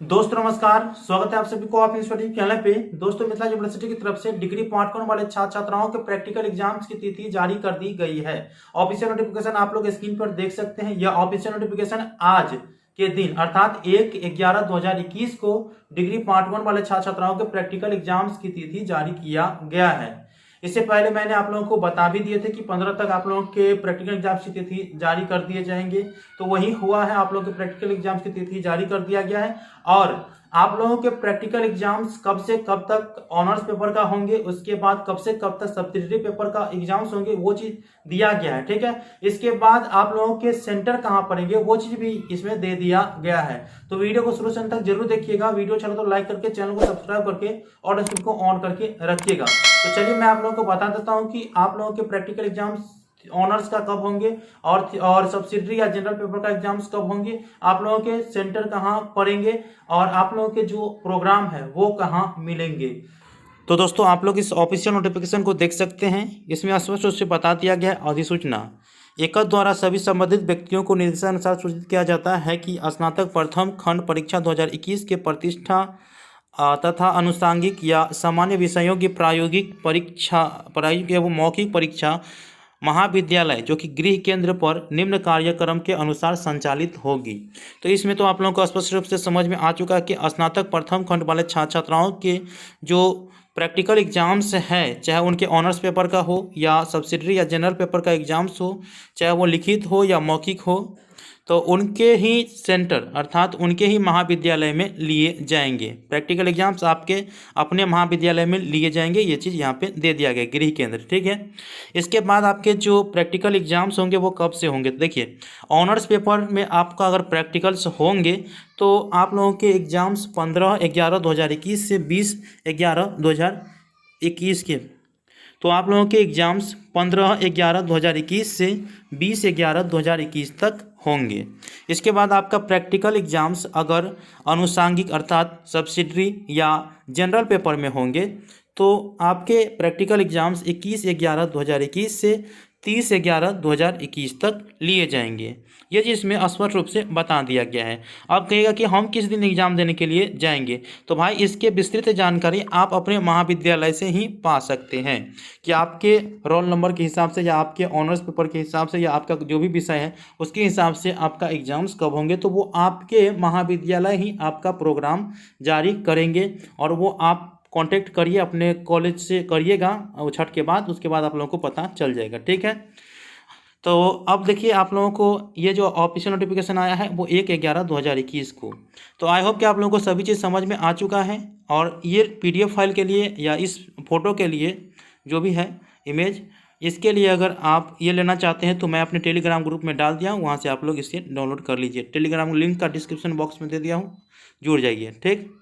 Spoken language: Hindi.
दोस्तों नमस्कार, स्वागत है आप सभी को आप स्टडी चैनल पे। दोस्तों मिथिला यूनिवर्सिटी की तरफ से डिग्री पार्ट 1 वाले छात्र छात्राओं के प्रैक्टिकल एग्जाम्स की तिथि जारी कर दी गई है। ऑफिशियल नोटिफिकेशन आप लोग स्क्रीन पर देख सकते हैं। यह ऑफिशियल नोटिफिकेशन आज के दिन अर्थात 1/11/2021 को डिग्री पार्ट 1 वाले छात्र छात्राओं के प्रैक्टिकल एग्जाम्स की तिथि जारी किया गया है। इससे पहले मैंने आप लोगों को बता भी दिए थे कि 15 तक आप लोगों के प्रैक्टिकल एग्जाम्स की तिथि जारी कर दिए जाएंगे, तो वही हुआ है। आप लोगों के प्रैक्टिकल एग्जाम्स की तिथि जारी कर दिया गया है और आप लोगों के प्रैक्टिकल एग्जाम्स कब से कब तक ऑनर्स पेपर का होंगे, उसके बाद कब से कब तक सब्सिडरी पेपर का एग्जाम्स होंगे, वो चीज दिया गया है। ठीक है, इसके बाद आप लोगों के सेंटर कहां पड़ेंगे वो चीज भी इसमें दे दिया गया है। तो वीडियो को शुरू से अंत तक जरूर देखिएगा। वीडियो चलो तो लाइक करके चैनल को सब्सक्राइब करके और नोटिफिकेशन को ऑन करके रखिएगा। तो चलिए मैं आप लोगों को बता देता हूं कि आप लोगों के प्रैक्टिकल एग्जाम्स ऑनर्स का कब होंगे और सब्सिडरी या जनरल पेपर का एग्जाम्स कब होंगे, आप लोगों के सेंटर कहां पड़ेंगे और आप लोगों के जो प्रोग्राम है वो कहां मिलेंगे। तो दोस्तों आप लोग इस ऑफिशियल नोटिफिकेशन को देख सकते हैं। इसमें स्पष्ट रूप से बता दिया गया है अधिसूचना एकत्र द्वारा सभी संबंधित व्यक्तियों को निर्देशानुसार सूचित किया जाता है कि स्नातक प्रथम खंड परीक्षा 2021 के प्रतिष्ठा तथा अनुषांगिक या सामान्य विषयों की प्रायोगिक एवं मौखिक परीक्षा महाविद्यालय जो कि गृह केंद्र पर निम्न कार्यक्रम के अनुसार संचालित होगी। तो इसमें तो आप लोगों को स्पष्ट रूप से समझ में आ चुका है कि स्नातक प्रथम खंड वाले छात्र छात्राओं के जो प्रैक्टिकल एग्जाम्स है, चाहे उनके ऑनर्स पेपर का हो या सब्सिडरी या जनरल पेपर का एग्जाम्स हो, चाहे वो लिखित हो या मौखिक हो, तो उनके ही सेंटर अर्थात उनके ही महाविद्यालय में लिए जाएंगे। प्रैक्टिकल एग्जाम्स आपके अपने महाविद्यालय में लिए जाएंगे, ये चीज़ यहाँ पे दे दिया गया गृह केंद्र। ठीक है, इसके बाद आपके जो प्रैक्टिकल एग्जाम्स होंगे वो कब से होंगे। देखिए, ऑनर्स पेपर में आपका अगर प्रैक्टिकल्स होंगे तो आप लोगों के एग्जाम्स 15/11/2021 से 20/11/2021 के, तो आप लोगों के एग्जाम्स 15/11/2021 से 20/11/2021 तक होंगे। इसके बाद आपका प्रैक्टिकल एग्जाम्स अगर अनुषांगिक अर्थात सब्सिडरी या जनरल पेपर में होंगे तो आपके प्रैक्टिकल एग्जाम्स 21/11/2021 से 30/11/2021 तक लिए जाएंगे। ये चीज़ इसमें स्पष्ट रूप से बता दिया गया है। अब कहेगा कि हम किस दिन एग्ज़ाम देने के लिए जाएंगे, तो भाई इसके विस्तृत जानकारी आप अपने महाविद्यालय से ही पा सकते हैं कि आपके रोल नंबर के हिसाब से या आपके ऑनर्स पेपर के हिसाब से या आपका जो भी विषय है उसके हिसाब से आपका एग्ज़ाम्स कब होंगे, तो वो आपके महाविद्यालय ही आपका प्रोग्राम जारी करेंगे और वो आप कांटेक्ट करिए, अपने कॉलेज से करिएगा और छठ के बाद, उसके बाद आप लोगों को पता चल जाएगा। ठीक है, तो अब देखिए आप लोगों को ये जो ऑफिशियल नोटिफिकेशन आया है वो 1/11/2021 को। तो आई होप कि आप लोगों को सभी चीज़ समझ में आ चुका है। और ये PDF फाइल के लिए या इस फोटो के लिए जो भी है इमेज, इसके लिए अगर आप ये लेना चाहते हैं तो मैं अपने टेलीग्राम ग्रुप में डाल दिया हूँ, वहाँ से आप लोग इसे डाउनलोड कर लीजिए। टेलीग्राम लिंक का डिस्क्रिप्शन बॉक्स में दे दिया हूँ, जुड़ जाइए। ठीक।